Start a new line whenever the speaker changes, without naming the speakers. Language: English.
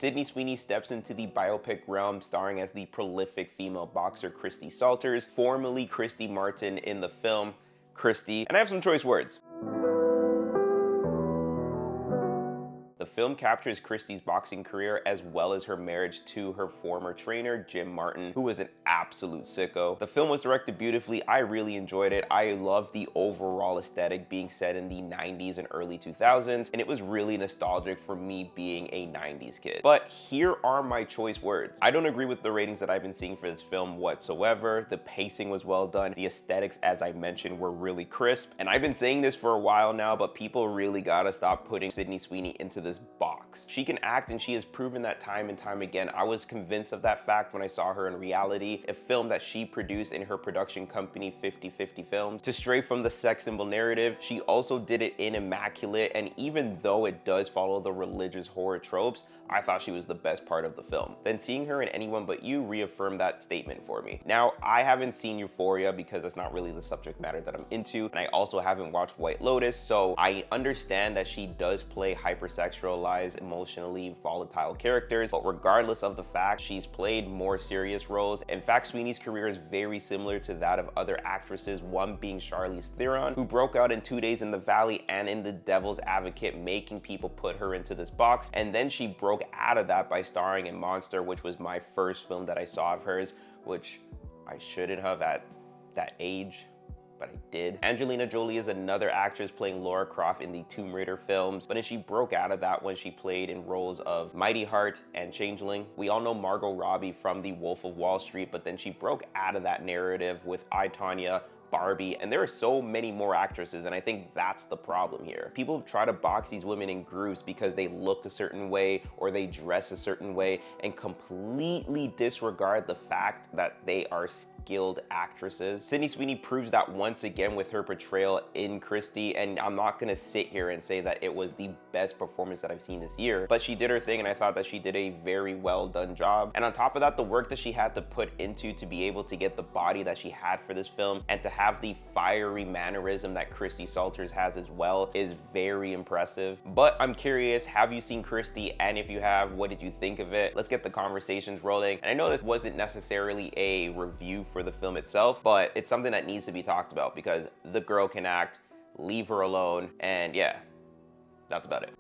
Sydney Sweeney steps into the biopic realm starring as the prolific female boxer Christy Salters, formerly Christy Martin in the film Christy. And I have some choice words. The film captures Christy's boxing career as well as her marriage to her former trainer, Jim Martin, who was an absolute sicko. The film was directed beautifully. I really enjoyed it. I loved the overall aesthetic being set in the 90s and early 2000s, and it was really nostalgic for me being a 90s kid. But here are my choice words. I don't agree with the ratings that I've been seeing for this film whatsoever. The pacing was well done. The aesthetics, as I mentioned, were really crisp. And I've been saying this for a while now, but people really gotta stop putting Sydney Sweeney into this box. She can act, and she has proven that time and time again. I was convinced of that fact when I saw her in Reality, a film that she produced in her production company 50/50 Films. To stray from the sex symbol narrative, she also did it in Immaculate, and even though it does follow the religious horror tropes, I thought she was the best part of the film. Then seeing her in Anyone But You reaffirmed that statement for me. Now, I haven't seen Euphoria because that's not really the subject matter that I'm into, and I also haven't watched White Lotus, so I understand that she does play hypersexualized, emotionally volatile characters, but regardless of the fact, she's played more serious roles. In fact, Sweeney's career is very similar to that of other actresses, one being Charlize Theron, who broke out in 2 Days in the Valley and in The Devil's Advocate, making people put her into this box, and then she broke out of that by starring in Monster, which was my first film that I saw of hers, which I shouldn't have at that age, but I did. Angelina Jolie is another actress playing Lara Croft in the Tomb Raider films, but then she broke out of that when she played in roles of Mighty Heart and Changeling. We all know Margot Robbie from The Wolf of Wall Street, but then she broke out of that narrative with I, Tonya, Barbie, and there are so many more actresses, and I think that's the problem here. People try to box these women in groups because they look a certain way or they dress a certain way and completely disregard the fact that they are skilled actresses. Sydney Sweeney proves that once again with her portrayal in Christy, and I'm not gonna sit here and say that it was the best performance that I've seen this year, but she did her thing, and I thought that she did a very well done job. And on top of that, the work that she had to put into to be able to get the body that she had for this film and to have the fiery mannerism that Christy Salters has as well is very impressive. But I'm curious, have you seen Christy? And if you have, what did you think of it? Let's get the conversations rolling. And I know this wasn't necessarily a review for the film itself, but it's something that needs to be talked about because the girl can act, leave her alone, and yeah, that's about it.